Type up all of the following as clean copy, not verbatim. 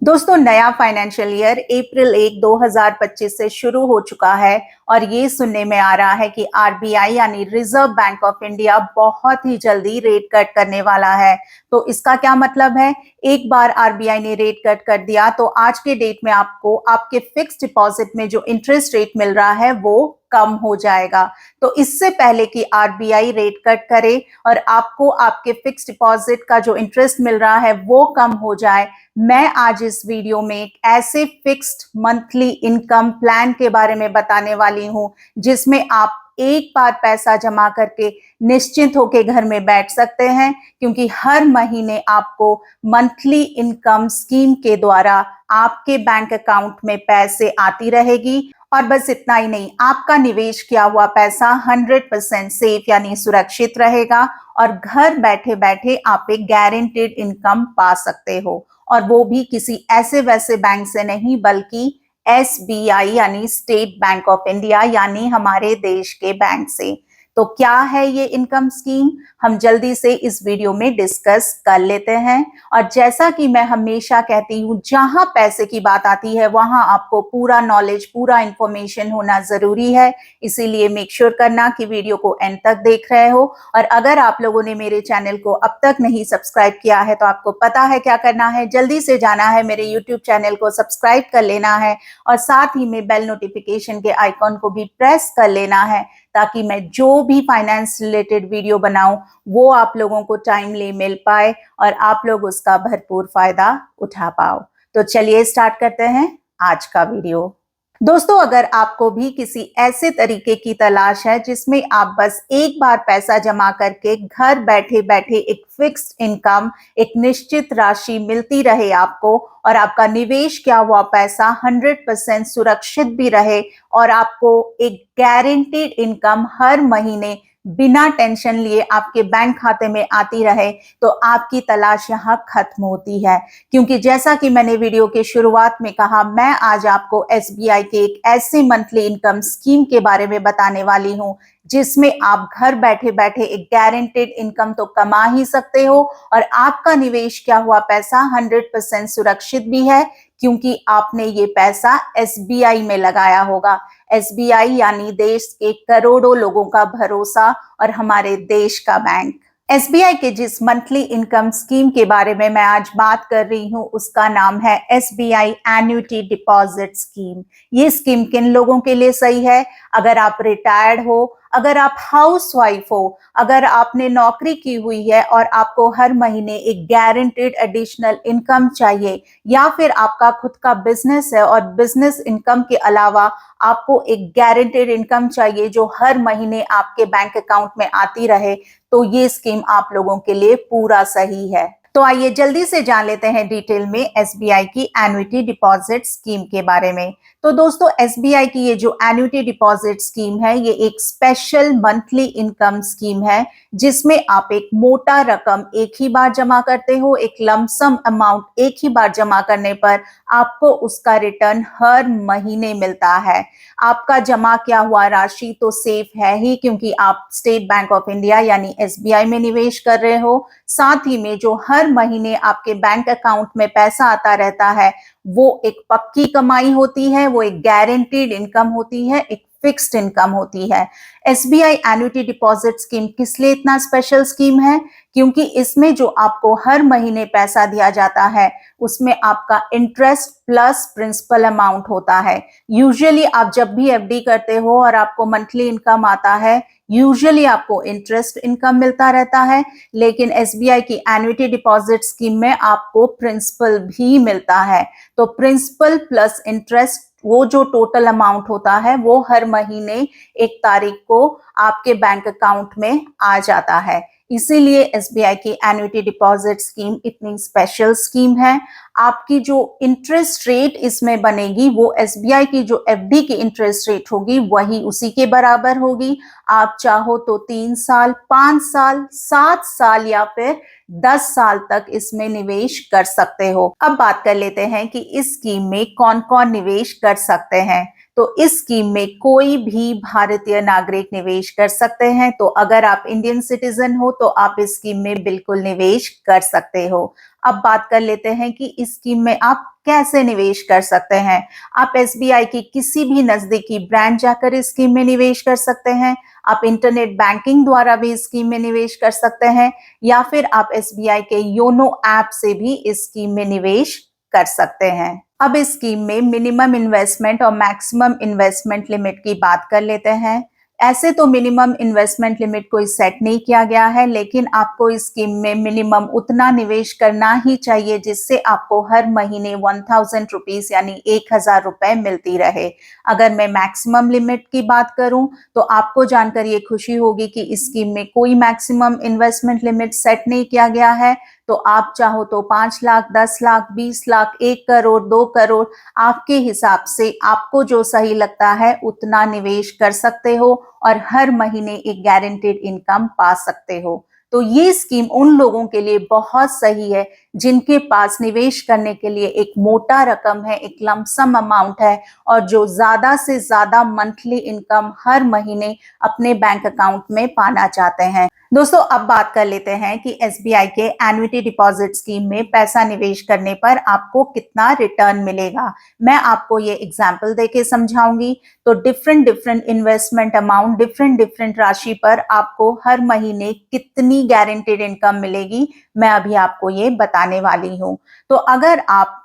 दोस्तों, नया financial year अप्रैल 1 2025 से शुरू हो चुका है और ये सुनने में आ रहा है कि आरबीआई यानी रिजर्व बैंक ऑफ इंडिया बहुत ही जल्दी रेट कट करने वाला है। तो इसका क्या मतलब है? एक बार आरबीआई ने रेट कट कर दिया तो आज के डेट में आपको आपके फिक्स डिपॉजिट में जो इंटरेस्ट रेट मिल रहा है वो कम हो जाएगा। तो इससे पहले कि आरबीआई रेट कट करे और आपको आपके फिक्स डिपॉजिट का जो इंटरेस्ट मिल रहा है वो कम हो जाए, मैं आज इस वीडियो में एक ऐसे फिक्स्ड मंथली इनकम प्लान के बारे में बताने वाली हूं जिसमें आप एक बार पैसा जमा करके निश्चिंत होकर घर में बैठ सकते हैं, क्योंकि हर महीने आपको मंथली इनकम स्कीम के द्वारा आपके बैंक अकाउंट में पैसे आती रहेगी। और बस इतना ही नहीं, आपका निवेश किया हुआ पैसा 100% सेफ यानी सुरक्षित रहेगा और घर बैठे बैठे आप एक गारंटेड इनकम पा सकते हो, और वो भी किसी ऐसे वैसे बैंक से नहीं बल्कि एसबीआई यानी स्टेट बैंक ऑफ इंडिया यानी हमारे देश के बैंक से। तो क्या है ये इनकम स्कीम, हम जल्दी से इस वीडियो में डिस्कस कर लेते हैं। और जैसा कि मैं हमेशा कहती हूँ, जहां पैसे की बात आती है वहां आपको पूरा नॉलेज, पूरा इंफॉर्मेशन होना जरूरी है। इसीलिए मेक श्योर करना कि वीडियो को एंड तक देख रहे हो। और अगर आप लोगों ने मेरे चैनल को अब तक नहीं सब्सक्राइब किया है तो आपको पता है क्या करना है, जल्दी से जाना है मेरे यूट्यूब चैनल को सब्सक्राइब कर लेना है और साथ ही में बेल नोटिफिकेशन के आइकॉन को भी प्रेस कर लेना है, ताकि मैं जो भी फाइनेंस रिलेटेड वीडियो बनाऊं वो आप लोगों को टाइमली मिल पाए और आप लोग उसका भरपूर फायदा उठा पाओ। तो चलिए स्टार्ट करते हैं आज का वीडियो। दोस्तों, अगर आपको भी किसी ऐसे तरीके की तलाश है जिसमें आप बस एक बार पैसा जमा करके घर बैठे बैठे एक फिक्स्ड इनकम, एक निश्चित राशि मिलती रहे आपको और आपका निवेश किया हुआ पैसा 100% सुरक्षित भी रहे और आपको एक गारंटीड इनकम हर महीने बिना टेंशन लिए आपके बैंक खाते में आती रहे, तो आपकी तलाश यहाँ खत्म होती है। क्योंकि जैसा कि मैंने वीडियो के शुरुआत में कहा, मैं आज आपको एसबीआई के एक ऐसे मंथली इनकम स्कीम के बारे में बताने वाली हूँ जिसमें आप घर बैठे बैठे एक गारंटेड इनकम तो कमा ही सकते हो और आपका निवेश किया हुआ पैसा 100% सुरक्षित भी है, क्योंकि आपने ये पैसा एसबीआई में लगाया होगा। एसबीआई यानी देश के करोड़ों लोगों का भरोसा और हमारे देश का बैंक। एसबीआई के जिस मंथली इनकम स्कीम के बारे में मैं आज बात कर रही हूं उसका नाम है एसबीआई एन्युटी डिपॉजिट स्कीम। ये स्कीम किन लोगों के लिए सही है? अगर आप रिटायर्ड हो, अगर आप हाउसवाइफ हो, अगर आपने नौकरी की हुई है और आपको हर महीने एक गारंटेड एडिशनल इनकम चाहिए, या फिर आपका खुद का बिजनेस है और बिजनेस इनकम के अलावा आपको एक गारंटेड इनकम चाहिए जो हर महीने आपके बैंक अकाउंट में आती रहे, तो ये स्कीम आप लोगों के लिए पूरा सही है। तो आइए जल्दी से जान लेते हैं डिटेल में एसबीआई की एन्युटी डिपॉजिट स्कीम के बारे में। तो दोस्तों, एसबीआई की ये जो एन्युटी डिपॉजिट स्कीम है ये एक स्पेशल मंथली इनकम स्कीम है जिसमें आप एक मोटा रकम एक ही बार जमा करते हो। एक लमसम अमाउंट एक ही बार जमा करने पर आपको उसका रिटर्न हर महीने मिलता है। आपका जमा किया हुआ राशि तो सेफ है ही, क्योंकि आप स्टेट बैंक ऑफ इंडिया यानी एसबीआई में निवेश कर रहे हो। साथ ही में जो हर महीने आपके बैंक अकाउंट में पैसा आता रहता है वो एक पक्की कमाई होती है, वो एक गारंटीड इनकम होती है, एक फिक्स्ड इनकम होती है। एसबीआई एन्युटी डिपॉजिट स्कीम किस लिए इतना स्पेशल स्कीम है? क्योंकि इसमें जो आपको हर महीने पैसा दिया जाता है उसमें आपका इंटरेस्ट प्लस प्रिंसिपल अमाउंट होता है। यूजुअली आप जब भी एफडी करते हो और आपको मंथली इनकम आता है, यूजुअली आपको इंटरेस्ट इनकम मिलता रहता है, लेकिन एसबीआई की एन्युटी डिपॉजिट स्कीम में आपको प्रिंसिपल भी मिलता है। तो प्रिंसिपल प्लस इंटरेस्ट, वो जो टोटल अमाउंट होता है वो हर महीने 1 तारीख को आपके बैंक अकाउंट में आ जाता है। इसीलिए एसबीआई की एन्युटी डिपॉजिट स्कीम इतनी स्पेशल स्कीम है। आपकी जो इंटरेस्ट रेट इसमें बनेगी वो एसबीआई की जो एफडी की इंटरेस्ट रेट होगी वही उसी के बराबर होगी। आप चाहो तो 3 साल, 5 साल, 7 साल या फिर 10 साल तक इसमें निवेश कर सकते हो। अब बात कर लेते हैं कि इस स्कीम में कौन कौन निवेश कर सकते हैं। तो इस स्कीम में कोई भी भारतीय नागरिक निवेश कर सकते हैं। तो अगर आप इंडियन सिटीजन हो तो आप इस स्कीम में बिल्कुल निवेश कर सकते हो। अब बात कर लेते हैं कि इस स्कीम में आप कैसे निवेश कर सकते हैं। आप एसबीआई की किसी भी नजदीकी ब्रांच जाकर इस स्कीम में निवेश कर सकते हैं। आप इंटरनेट बैंकिंग द्वारा भी इस स्कीम में निवेश कर सकते हैं, या फिर आप एसबीआई के योनो ऐप से भी इस स्कीम में निवेश कर सकते हैं। अब इस स्कीम में मिनिमम इन्वेस्टमेंट और मैक्सिमम इन्वेस्टमेंट लिमिट की बात कर लेते हैं। ऐसे तो मिनिमम इन्वेस्टमेंट लिमिट कोई सेट नहीं किया गया है, लेकिन आपको इस स्कीम में मिनिमम उतना निवेश करना ही चाहिए जिससे आपको हर महीने 1000 रुपीज यानी 1000 रुपए मिलती रहे। अगर मैं मैक्सिमम लिमिट की बात करूं तो आपको जानकर ये खुशी होगी कि इस स्कीम में कोई मैक्सिमम इन्वेस्टमेंट लिमिट सेट नहीं किया गया है। तो आप चाहो तो 5 लाख, 10 लाख, 20 लाख, 1 करोड़, 2 करोड़, आपके हिसाब से आपको जो सही लगता है उतना निवेश कर सकते हो और हर महीने एक गारंटेड इनकम पा सकते हो। तो ये स्कीम उन लोगों के लिए बहुत सही है जिनके पास निवेश करने के लिए एक मोटा रकम है, एक लमसम अमाउंट है, और जो ज्यादा से ज्यादा मंथली इनकम हर महीने अपने बैंक अकाउंट में पाना चाहते हैं। दोस्तों, अब बात कर लेते हैं कि एसबीआई के एन्युटी डिपॉजिट स्कीम में पैसा निवेश करने पर आपको कितना रिटर्न मिलेगा। मैं आपको ये एग्जांपल देके समझाऊंगी। तो डिफरेंट इन्वेस्टमेंट अमाउंट, डिफरेंट राशि पर आपको हर महीने कितनी गारंटेड इनकम मिलेगी, मैं अभी आपको ये बताने वाली हूँ। तो अगर आप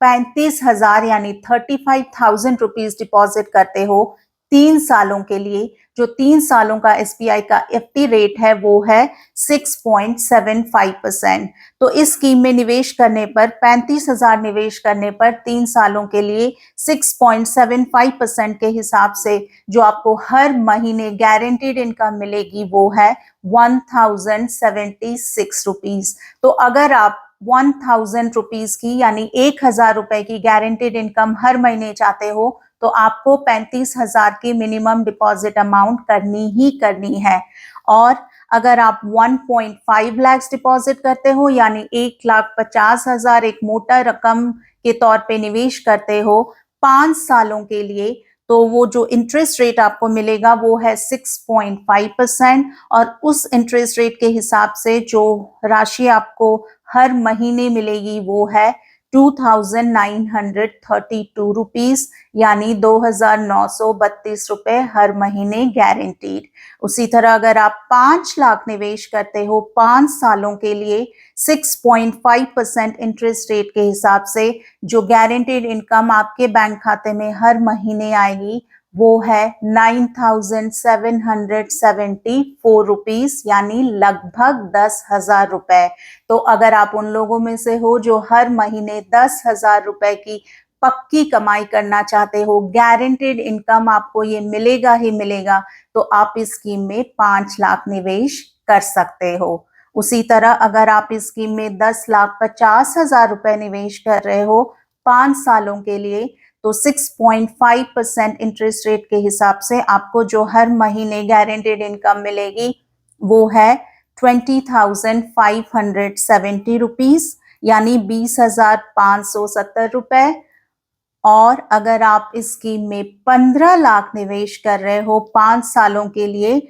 35,000 यानी 35,000 रुपीज डिपॉजिट करते हो 3 सालों के लिए, जो 3 सालों का एसबीआई का एफडी रेट है वो है 6.75%। तो इस स्कीम में निवेश करने पर 35,000 निवेश करने पर 3 सालों के लिए 6.75% के हिसाब से जो आपको हर महीने गारंटीड इनकम मिलेगी वो है 1076 रुपीज। तो अगर आप 1000 रुपीज की यानी 1000 रुपए की गारंटीड इनकम हर महीने चाहते हो तो आपको 35,000 की मिनिमम डिपॉजिट अमाउंट करनी ही करनी है। और अगर आप 1.5 लाख डिपॉजिट करते हो यानी 1,50,000 एक मोटा रकम के तौर पे निवेश करते हो 5 सालों के लिए, तो वो जो इंटरेस्ट रेट आपको मिलेगा वो है 6.5%। और उस इंटरेस्ट रेट के हिसाब से जो राशि आपको हर महीने मिलेगी वो है 2,932 रुपीज यानी 2,932 रुपए हर महीने गारंटीड। उसी तरह अगर आप 5 लाख निवेश करते हो 5 सालों के लिए 6.5% इंटरेस्ट रेट के हिसाब से जो गारंटीड इनकम आपके बैंक खाते में हर महीने आएगी वो है 9,774 रुपीज यानी लगभग 10,000 रुपए। तो अगर आप उन लोगों में से हो जो हर महीने 10,000 रुपए की पक्की कमाई करना चाहते हो, गारंटेड इनकम आपको ये मिलेगा ही मिलेगा, तो आप इस स्कीम में 5 लाख निवेश कर सकते हो। उसी तरह अगर आप इस स्कीम में 10,50,000 रुपए निवेश कर रहे हो 5 सालों के लिए, तो 6.5% इंटरेस्ट रेट के हिसाब से आपको जो हर महीने गारंटेड इनकम मिलेगी वो है 20,570 रुपीज यानी 20,570 रुपए। और अगर आप इस स्कीम में 15 लाख निवेश कर रहे हो 5 सालों के लिए,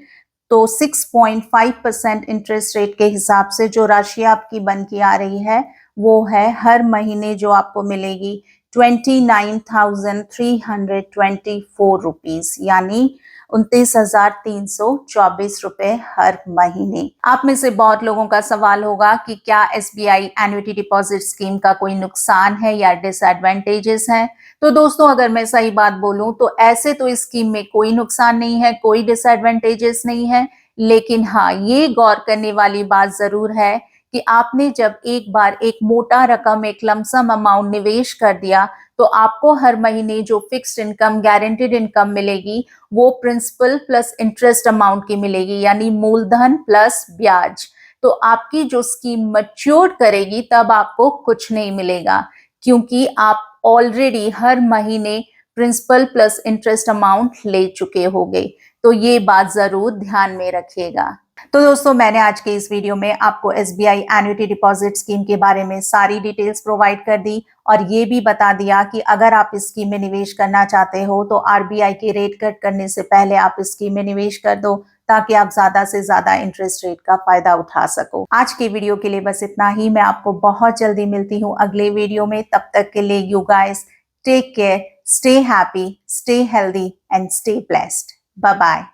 तो 6.5% इंटरेस्ट रेट के हिसाब से जो राशि आपकी बन के आ रही है वो है हर महीने जो आपको मिलेगी 29,324 रुपीज यानी 29,324 रुपए हर महीने। आप में से बहुत लोगों का सवाल होगा कि क्या एसबीआई एन्युटी डिपॉजिट स्कीम का कोई नुकसान है या डिसएडवांटेजेस हैं। तो दोस्तों, अगर मैं सही बात बोलूं तो ऐसे तो इस स्कीम में कोई नुकसान नहीं है, कोई डिसएडवांटेजेस नहीं है, लेकिन हाँ, ये गौर करने वाली बात जरूर है कि आपने जब एक बार एक मोटा रकम, एक लमसम अमाउंट निवेश कर दिया तो आपको हर महीने जो फिक्स्ड इनकम, गारंटीड इनकम मिलेगी वो प्रिंसिपल प्लस इंटरेस्ट अमाउंट की मिलेगी यानी मूलधन प्लस ब्याज। तो आपकी जो स्कीम मैच्योर करेगी तब आपको कुछ नहीं मिलेगा, क्योंकि आप ऑलरेडी हर महीने प्रिंसिपल प्लस इंटरेस्ट अमाउंट ले चुके होंगे। तो ये बात जरूर ध्यान में रखिएगा। तो दोस्तों मैंने आज के इस वीडियो में आपको एसबीआई एन्युटी डिपॉजिट स्कीम के बारे में सारी डिटेल्स प्रोवाइड कर दी और ये भी बता दिया कि अगर आप इस स्कीम में निवेश करना चाहते हो तो आरबीआई के रेट कट करने से पहले आप इस स्कीम में निवेश कर दो ताकि आप ज्यादा से ज्यादा इंटरेस्ट रेट का फायदा उठा सको। आज के वीडियो के लिए बस इतना ही। मैं आपको बहुत जल्दी मिलती हूँ अगले वीडियो में। तब तक के लिए you guys take care, stay happy, stay healthy and stay blessed. Bye bye.